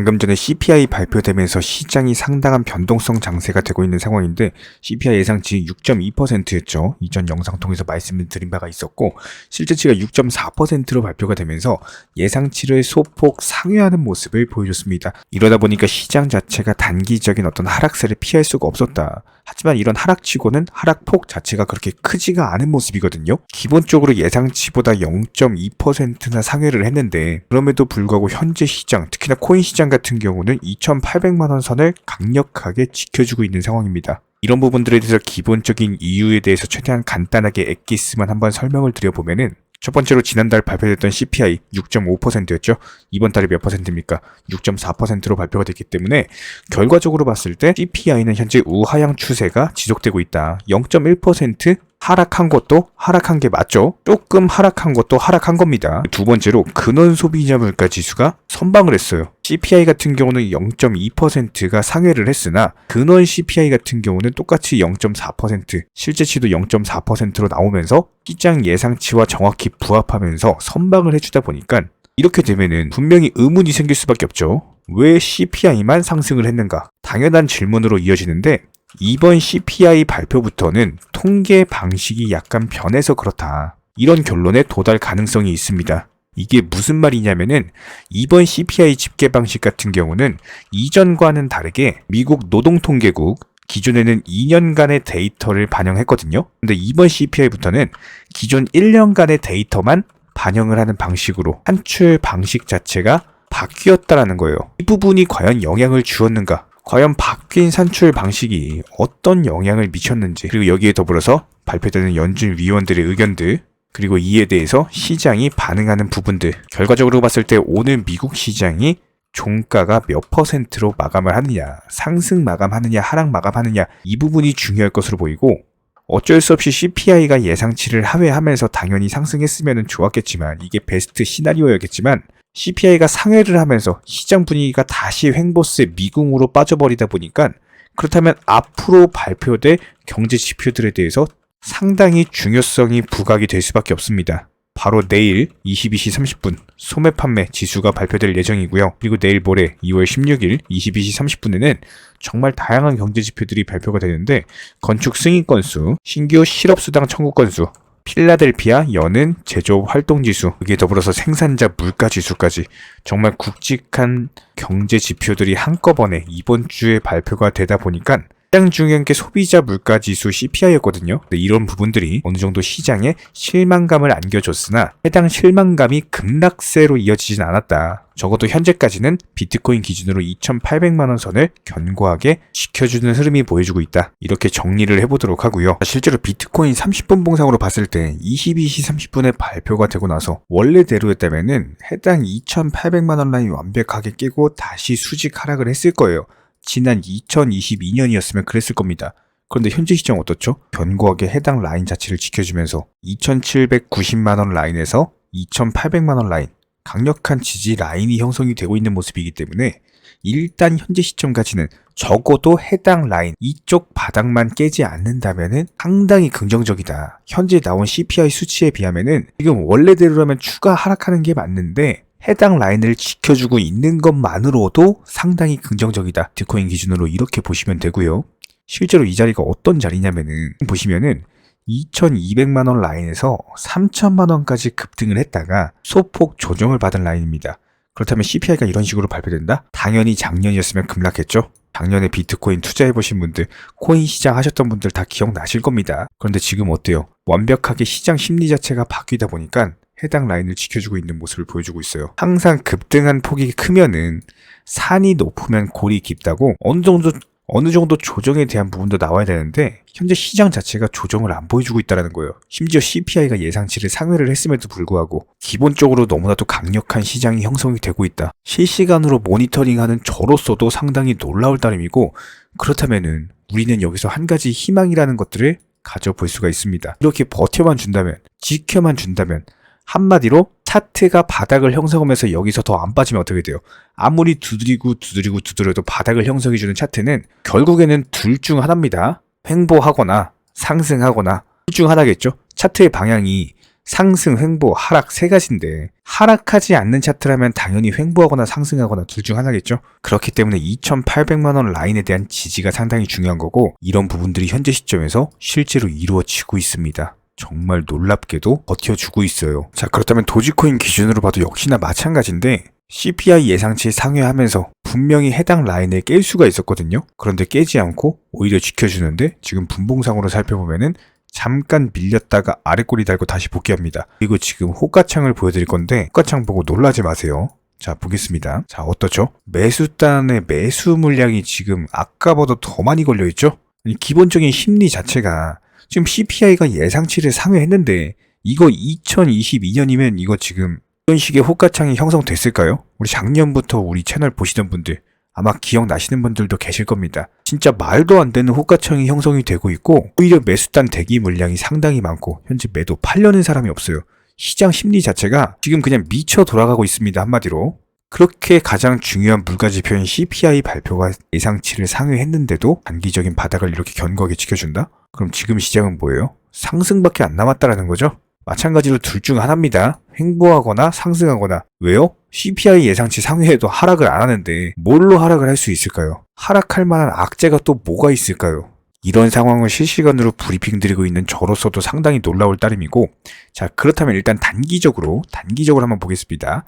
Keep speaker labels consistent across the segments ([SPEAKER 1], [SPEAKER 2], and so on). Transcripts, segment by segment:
[SPEAKER 1] 방금 전에 CPI 발표되면서 시장이 상당한 변동성 장세가 되고 있는 상황인데 CPI 예상치 6.2%였죠. 이전 영상 통해서 말씀을 드린 바가 있었고 실제치가 6.4%로 발표가 되면서 예상치를 소폭 상회하는 모습을 보여줬습니다. 이러다 보니까 시장 자체가 단기적인 어떤 하락세를 피할 수가 없었다. 하지만 이런 하락치고는 하락폭 자체가 그렇게 크지가 않은 모습이거든요. 기본적으로 예상치보다 0.2%나 상회를 했는데 그럼에도 불구하고 현재 시장, 특히나 코인 시장 같은 경우는 2,800만 원 선을 강력하게 지켜주고 있는 상황입니다. 이런 부분들에 대해서 기본적인 이유에 대해서 최대한 간단하게 엑기스만 한번 설명을 드려보면은 첫 번째로 지난달 발표됐던 CPI 6.5%였죠. 이번 달에 몇 퍼센트입니까? 6.4%로 발표가 됐기 때문에 결과적으로 봤을 때 CPI는 현재 우하향 추세가 지속되고 있다. 0.1% 하락한 것도 하락한 게 맞죠? 조금 하락한 것도 하락한 겁니다. 두 번째로 근원 소비자 물가 지수가 선방을 했어요. CPI 같은 경우는 0.2%가 상회를 했으나 근원 CPI 같은 경우는 똑같이 0.4%, 실제치도 0.4%로 나오면서 시장 예상치와 정확히 부합하면서 선방을 해주다 보니까 이렇게 되면은 분명히 의문이 생길 수밖에 없죠. 왜 CPI만 상승을 했는가? 당연한 질문으로 이어지는데 이번 CPI 발표부터는 통계 방식이 약간 변해서 그렇다. 이런 결론에 도달 가능성이 있습니다. 이게 무슨 말이냐면은 이번 CPI 집계 방식 같은 경우는 이전과는 다르게 미국 노동통계국 기존에는 2년간의 데이터를 반영했거든요. 근데 이번 CPI부터는 기존 1년간의 데이터만 반영을 하는 방식으로 산출 방식 자체가 바뀌었다라는 거예요. 이 부분이 과연 영향을 주었는가? 과연 바뀐 산출 방식이 어떤 영향을 미쳤는지, 그리고 여기에 더불어서 발표되는 연준 위원들의 의견들, 그리고 이에 대해서 시장이 반응하는 부분들, 결과적으로 봤을 때 오늘 미국 시장이 종가가 몇 퍼센트로 마감을 하느냐, 상승 마감하느냐, 하락 마감하느냐, 이 부분이 중요할 것으로 보이고, 어쩔 수 없이 CPI가 예상치를 하회하면서 당연히 상승했으면 좋았겠지만 이게 베스트 시나리오였겠지만 CPI가 상회를 하면서 시장 분위기가 다시 횡보세 미궁으로 빠져버리다 보니까 그렇다면 앞으로 발표될 경제 지표들에 대해서 상당히 중요성이 부각이 될 수밖에 없습니다. 바로 내일 22시 30분 소매 판매 지수가 발표될 예정이고요. 그리고 내일 모레 2월 16일 22시 30분에는 정말 다양한 경제 지표들이 발표가 되는데 건축 승인 건수, 신규 실업수당 청구 건수, 필라델피아 연은 제조업 활동지수, 여기에 더불어서 생산자 물가지수까지 정말 굵직한 경제 지표들이 한꺼번에 이번 주에 발표가 되다 보니까 가장 중요한 게 소비자 물가지수 CPI였거든요. 이런 부분들이 어느 정도 시장에 실망감을 안겨줬으나 해당 실망감이 급락세로 이어지진 않았다. 적어도 현재까지는 비트코인 기준으로 2,800만 원 선을 견고하게 지켜주는 흐름이 보여주고 있다. 이렇게 정리를 해보도록 하고요. 실제로 비트코인 30분 봉상으로 봤을 때 22시 30분에 발표가 되고 나서 원래대로였다면은 해당 2,800만 원 라인 완벽하게 깨고 다시 수직 하락을 했을 거예요. 지난 2022년이었으면 그랬을 겁니다. 그런데 현재 시장 어떻죠? 견고하게 해당 라인 자체를 지켜주면서 2,790만 원 라인에서 2,800만 원 라인, 강력한 지지 라인이 형성이 되고 있는 모습이기 때문에 일단 현재 시점까지는 적어도 해당 라인 이쪽 바닥만 깨지 않는다면은 상당히 긍정적이다. 현재 나온 CPI 수치에 비하면은 지금 원래대로라면 추가 하락하는 게 맞는데 해당 라인을 지켜주고 있는 것만으로도 상당히 긍정적이다. 비트코인 기준으로 이렇게 보시면 되고요. 실제로 이 자리가 어떤 자리냐면은 보시면은 2,200만 원 라인에서 3,000만 원까지 급등을 했다가 소폭 조정을 받은 라인입니다. 그렇다면 CPI가 이런 식으로 발표된다? 당연히 작년이었으면 급락했죠. 작년에 비트코인 투자해보신 분들, 코인 시장 하셨던 분들 다 기억나실 겁니다. 그런데 지금 어때요? 완벽하게 시장 심리 자체가 바뀌다 보니까 해당 라인을 지켜주고 있는 모습을 보여주고 있어요. 항상 급등한 폭이 크면은 산이 높으면 골이 깊다고 어느 정도 조정에 대한 부분도 나와야 되는데 현재 시장 자체가 조정을 안 보여주고 있다는 거예요. 심지어 CPI가 예상치를 상회를 했음에도 불구하고 기본적으로 너무나도 강력한 시장이 형성이 되고 있다. 실시간으로 모니터링하는 저로서도 상당히 놀라울 따름이고 그렇다면은 우리는 여기서 한 가지 희망이라는 것들을 가져볼 수가 있습니다. 이렇게 버텨만 준다면, 지켜만 준다면 한마디로 차트가 바닥을 형성하면서 여기서 더 안 빠지면 어떻게 돼요? 아무리 두드려도 바닥을 형성해주는 차트는 결국에는 둘 중 하나입니다. 횡보하거나 상승하거나 둘 중 하나겠죠? 차트의 방향이 상승, 횡보, 하락 세 가지인데 하락하지 않는 차트라면 당연히 횡보하거나 상승하거나 둘 중 하나겠죠. 그렇기 때문에 2,800만 원 라인에 대한 지지가 상당히 중요한 거고 이런 부분들이 현재 시점에서 실제로 이루어지고 있습니다. 정말 놀랍게도 버텨주고 있어요. 자, 그렇다면 도지코인 기준으로 봐도 역시나 마찬가지인데 CPI 예상치 상회하면서 분명히 해당 라인을 깰 수가 있었거든요. 그런데 깨지 않고 오히려 지켜주는데 지금 분봉상으로 살펴보면은 잠깐 밀렸다가 아래꼬리 달고 다시 복귀합니다. 그리고 지금 호가창을 보여드릴 건데 호가창 보고 놀라지 마세요. 자, 보겠습니다. 자, 어떻죠? 매수단의 매수 물량이 지금 아까보다 더 많이 걸려있죠? 기본적인 심리 자체가 지금 CPI가 예상치를 상회했는데 이거 2022년이면 이거 지금 이런 식의 호가창이 형성됐을까요? 우리 작년부터 우리 채널 보시던 분들 아마 기억나시는 분들도 계실 겁니다. 진짜 말도 안 되는 호가창이 형성이 되고 있고 오히려 매수단 대기 물량이 상당히 많고 현재 매도 팔려는 사람이 없어요. 시장 심리 자체가 지금 그냥 미쳐 돌아가고 있습니다. 한마디로. 그렇게 가장 중요한 물가지표인 CPI 발표가 예상치를 상회했는데도 단기적인 바닥을 이렇게 견고하게 지켜준다? 그럼 지금 시장은 뭐예요? 상승밖에 안 남았다라는 거죠? 마찬가지로 둘 중 하나입니다. 횡보하거나 상승하거나. 왜요? CPI 예상치 상회에도 하락을 안 하는데 뭘로 하락을 할 수 있을까요? 하락할 만한 악재가 또 뭐가 있을까요? 이런 상황을 실시간으로 브리핑 드리고 있는 저로서도 상당히 놀라울 따름이고 자, 그렇다면 일단 단기적으로 한번 보겠습니다.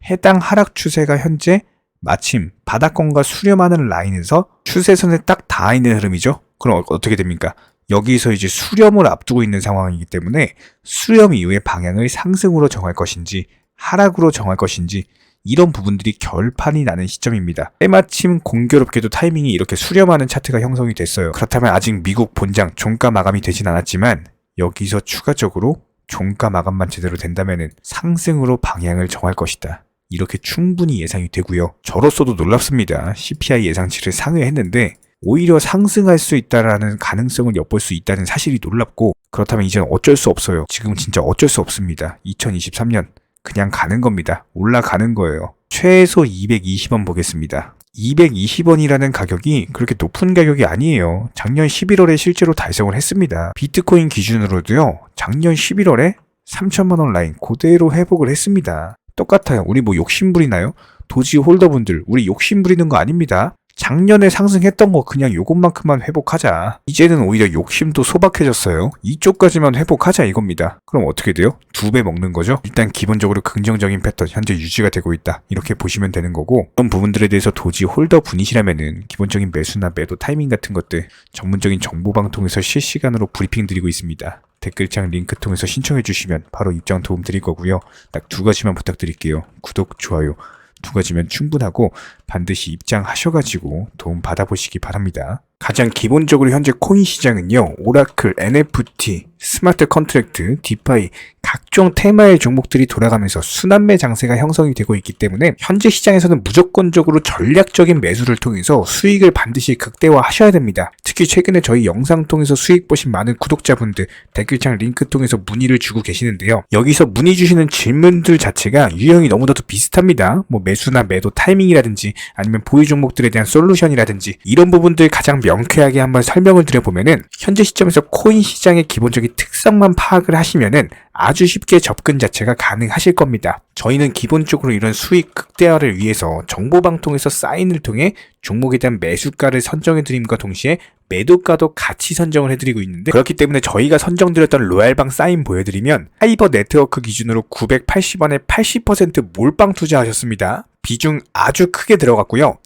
[SPEAKER 1] 해당 하락 추세가 현재 마침 바닥권과 수렴하는 라인에서 추세선에 딱 닿아 있는 흐름이죠. 그럼 어떻게 됩니까? 여기서 이제 수렴을 앞두고 있는 상황이기 때문에 수렴 이후의 방향을 상승으로 정할 것인지 하락으로 정할 것인지 이런 부분들이 결판이 나는 시점입니다. 때마침 공교롭게도 타이밍이 이렇게 수렴하는 차트가 형성이 됐어요. 그렇다면 아직 미국 본장 종가 마감이 되진 않았지만 여기서 추가적으로 종가 마감만 제대로 된다면 상승으로 방향을 정할 것이다. 이렇게 충분히 예상이 되고요. 저로서도 놀랍습니다. CPI 예상치를 상회했는데 오히려 상승할 수 있다라는 가능성을 엿볼 수 있다는 사실이 놀랍고 그렇다면 이제는 어쩔 수 없어요. 지금 진짜 어쩔 수 없습니다. 2023년 그냥 가는 겁니다. 올라가는 거예요. 최소 220원 보겠습니다. 220원이라는 가격이 그렇게 높은 가격이 아니에요. 작년 11월에 실제로 달성을 했습니다. 비트코인 기준으로도요. 작년 11월에 3천만 원 라인 그대로 회복을 했습니다. 똑같아요. 우리 뭐 욕심부리나요? 도지 홀더분들 우리 욕심부리는 거 아닙니다. 작년에 상승했던 거 그냥 요것만큼만 회복하자. 이제는 오히려 욕심도 소박해졌어요. 이쪽까지만 회복하자 이겁니다. 그럼 어떻게 돼요? 2배 먹는 거죠? 일단 기본적으로 긍정적인 패턴 현재 유지가 되고 있다. 이렇게 보시면 되는 거고 그런 부분들에 대해서 도지 홀더 분이시라면은 기본적인 매수나 매도 타이밍 같은 것들 전문적인 정보방 통해서 실시간으로 브리핑 드리고 있습니다. 댓글창 링크 통해서 신청해 주시면 바로 입장 도움 드릴 거고요. 딱 2가지만 부탁드릴게요. 구독, 좋아요. 2가지면 충분하고 반드시 입장하셔가지고 도움 받아보시기 바랍니다. 가장 기본적으로 현재 코인 시장은요. 오라클, NFT, 스마트 컨트랙트, 디파이 각종 테마의 종목들이 돌아가면서 순환매 장세가 형성이 되고 있기 때문에 현재 시장에서는 무조건적으로 전략적인 매수를 통해서 수익을 반드시 극대화하셔야 됩니다. 특히 최근에 저희 영상 통해서 수익 보신 많은 구독자분들 댓글창 링크 통해서 문의를 주고 계시는데요. 여기서 문의 주시는 질문들 자체가 유형이 너무나도 비슷합니다. 뭐 매수나 매도 타이밍이라든지 아니면 보유 종목들에 대한 솔루션이라든지 이런 부분들 가장 명쾌하게 한번 설명을 드려보면은 현재 시점에서 코인 시장의 기본적인 특성만 파악을 하시면은 아주 쉽게 접근 자체가 가능하실 겁니다. 저희는 기본적으로 이런 수익 극대화를 위해서 정보방통에서 사인을 통해 종목에 대한 매수가를 선정해드림과 동시에 매도가도 같이 선정을 해드리고 있는데 그렇기 때문에 저희가 선정드렸던 로얄방 사인 보여드리면 하이버 네트워크 기준으로 980원에 80% 몰빵 투자하셨습니다. 비중 아주 크게 들어갔고요.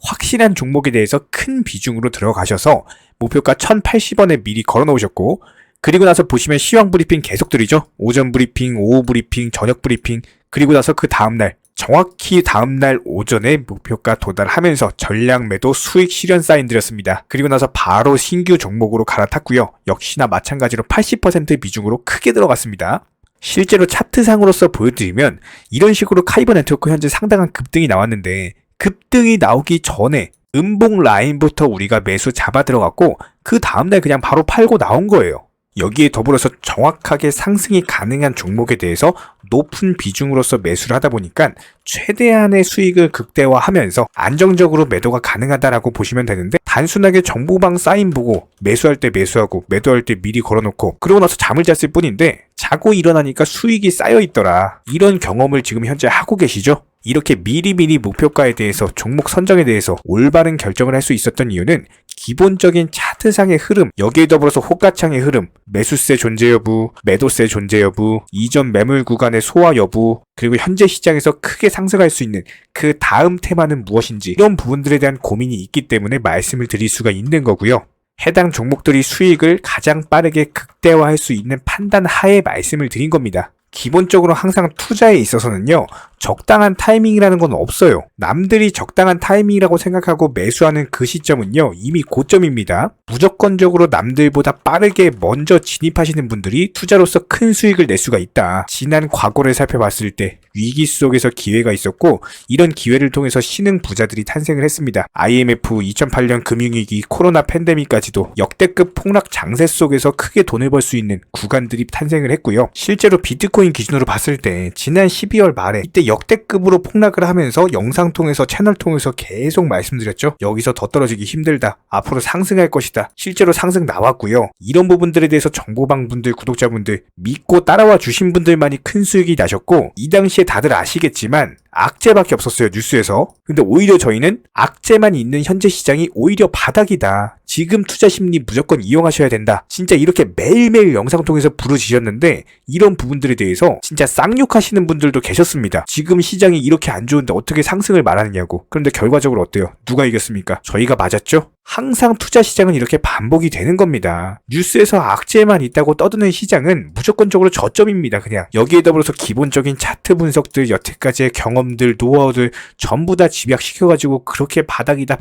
[SPEAKER 1] 확실한 종목에 대해서 큰 비중으로 들어가셔서 목표가 1080원에 미리 걸어놓으셨고 그리고 나서 보시면 시황 브리핑 계속 드리죠. 오전 브리핑, 오후 브리핑, 저녁 브리핑 그리고 나서 그 다음날 정확히 다음날 오전에 목표가 도달하면서 전략 매도 수익 실현 사인 드렸습니다. 그리고 나서 바로 신규 종목으로 갈아탔고요. 역시나 마찬가지로 80% 비중으로 크게 들어갔습니다. 실제로 차트상으로서 보여드리면 이런 식으로 카이버 네트워크 현재 상당한 급등이 나왔는데 급등이 나오기 전에 음봉 라인부터 우리가 매수 잡아 들어갔고 그 다음날 그냥 바로 팔고 나온 거예요. 여기에 더불어서 정확하게 상승이 가능한 종목에 대해서 높은 비중으로서 매수를 하다 보니까 최대한의 수익을 극대화하면서 안정적으로 매도가 가능하다라고 보시면 되는데, 단순하게 정보방 사인 보고 매수할 때 매수하고 매도할 때 미리 걸어놓고 그러고 나서 잠을 잤을 뿐인데 자고 일어나니까 수익이 쌓여 있더라. 이런 경험을 지금 현재 하고 계시죠? 이렇게 미리미리 목표가에 대해서, 종목 선정에 대해서 올바른 결정을 할 수 있었던 이유는 기본적인 차트상의 흐름, 여기에 더불어서 호가창의 흐름, 매수세 존재 여부, 매도세 존재 여부, 이전 매물 구간의 소화 여부, 그리고 현재 시장에서 크게 상승할 수 있는 그 다음 테마는 무엇인지, 이런 부분들에 대한 고민이 있기 때문에 말씀을 드릴 수가 있는 거고요. 해당 종목들이 수익을 가장 빠르게 극대화할 수 있는 판단 하에 말씀을 드린 겁니다. 기본적으로 항상 투자에 있어서는요, 적당한 타이밍이라는 건 없어요. 남들이 적당한 타이밍이라고 생각하고 매수하는 그 시점은요, 이미 고점입니다. 무조건적으로 남들보다 빠르게 먼저 진입하시는 분들이 투자로서 큰 수익을 낼 수가 있다. 지난 과거를 살펴봤을 때 위기 속에서 기회가 있었고, 이런 기회를 통해서 신흥 부자들이 탄생을 했습니다. IMF, 2008년 금융위기, 코로나 팬데믹까지도 역대급 폭락 장세 속에서 크게 돈을 벌 수 있는 구간들이 탄생을 했고요. 실제로 비트코인 기준으로 봤을 때 지난 12월 말에 이때 역대급으로 폭락을 하면서 영상 통해서, 채널 통해서 계속 말씀드렸죠. 여기서 더 떨어지기 힘들다. 앞으로 상승할 것이다. 실제로 상승 나왔고요. 이런 부분들에 대해서 정보방 분들, 구독자분들 믿고 따라와 주신 분들만이 큰 수익이 나셨고, 이 당시에 다들 아시겠지만 악재밖에 없었어요, 뉴스에서. 근데 오히려 저희는 악재만 있는 현재 시장이 오히려 바닥이다. 지금 투자 심리 무조건 이용하셔야 된다. 진짜 이렇게 매일매일 영상 통해서 부르짖었는데, 이런 부분들에 대해서 진짜 쌍욕하시는 분들도 계셨습니다. 지금 시장이 이렇게 안 좋은데 어떻게 상승을 말하느냐고. 그런데 결과적으로 어때요? 누가 이겼습니까? 저희가 맞았죠? 항상 투자 시장은 이렇게 반복이 되는 겁니다. 뉴스에서 악재만 있다고 떠드는 시장은 무조건적으로 저점입니다. 그냥 여기에 더불어서 기본적인 차트 분석들, 여태까지의 경험들, 노하우들 전부 다 집약시켜가지고 그렇게 바닥이다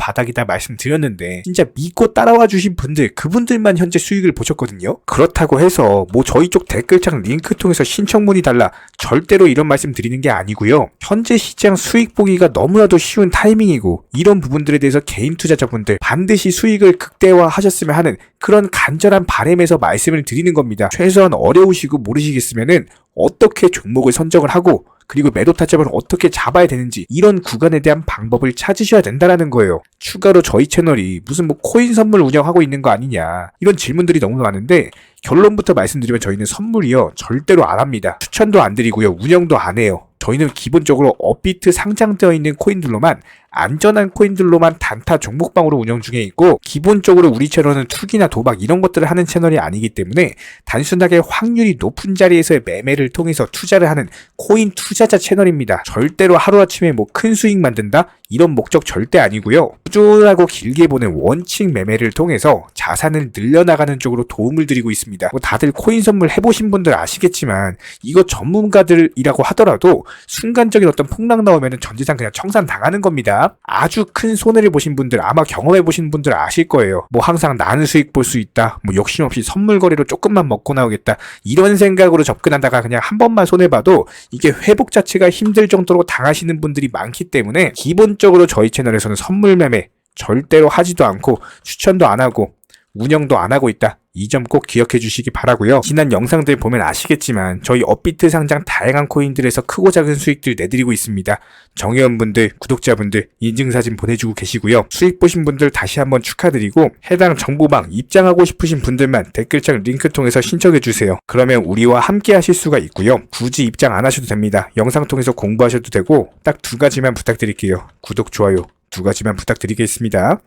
[SPEAKER 1] 말씀드렸는데, 진짜 믿고 따라와 주신 분들, 그분들만 현재 수익을 보셨거든요. 그렇다고 해서 뭐 저희 쪽 댓글창 링크 통해서 신청문의 달라, 절대로 이런 말씀 드리는 게 아니고요. 현재 시장 수익 보기가 너무나도 쉬운 타이밍이고, 이런 부분들에 대해서 개인 투자자분들 반드시 수익을 극대화하셨으면 하는 그런 간절한 바람에서 말씀을 드리는 겁니다. 최소한 어려우시고 모르시겠으면은 어떻게 종목을 선정을 하고, 그리고 매도 타점을 어떻게 잡아야 되는지, 이런 구간에 대한 방법을 찾으셔야 된다라는 거예요. 추가로 저희 채널이 무슨 뭐 코인 선물 운영하고 있는 거 아니냐, 이런 질문들이 너무 많은데, 결론부터 말씀드리면 저희는 선물이요 절대로 안 합니다. 추천도 안 드리고요, 운영도 안 해요. 저희는 기본적으로 업비트 상장되어 있는 코인들로만, 안전한 코인들로만 단타 종목방으로 운영 중에 있고, 기본적으로 우리 채널은 투기나 도박 이런 것들을 하는 채널이 아니기 때문에 단순하게 확률이 높은 자리에서의 매매를 통해서 투자를 하는 코인 투자자 채널입니다. 절대로 하루아침에 뭐 큰 수익 만든다? 이런 목적 절대 아니고요. 꾸준하고 길게 보는 원칙 매매를 통해서 자산을 늘려나가는 쪽으로 도움을 드리고 있습니다. 뭐 다들 코인 선물 해보신 분들 아시겠지만, 이거 전문가들이라고 하더라도 순간적인 어떤 폭락 나오면 전재산 그냥 청산 당하는 겁니다. 아주 큰 손해를 보신 분들, 아마 경험해 보신 분들 아실 거예요. 뭐 항상 나는 수익 볼 수 있다, 뭐 욕심 없이 선물 거래로 조금만 먹고 나오겠다, 이런 생각으로 접근하다가 그냥 한 번만 손해봐도 이게 회복 자체가 힘들 정도로 당하시는 분들이 많기 때문에, 기본적으로 저희 채널에서는 선물 매매 절대로 하지도 않고 추천도 안 하고 운영도 안 하고 있다. 이 점 꼭 기억해 주시기 바라고요. 지난 영상들 보면 아시겠지만 저희 업비트 상장 다양한 코인들에서 크고 작은 수익들 내드리고 있습니다. 정회원분들, 구독자분들 인증사진 보내주고 계시고요. 수익 보신 분들 다시 한번 축하드리고, 해당 정보방 입장하고 싶으신 분들만 댓글창 링크 통해서 신청해 주세요. 그러면 우리와 함께 하실 수가 있고요. 굳이 입장 안 하셔도 됩니다. 영상 통해서 공부하셔도 되고, 딱 두 가지만 부탁드릴게요. 구독, 좋아요 두 가지만 부탁드리겠습니다.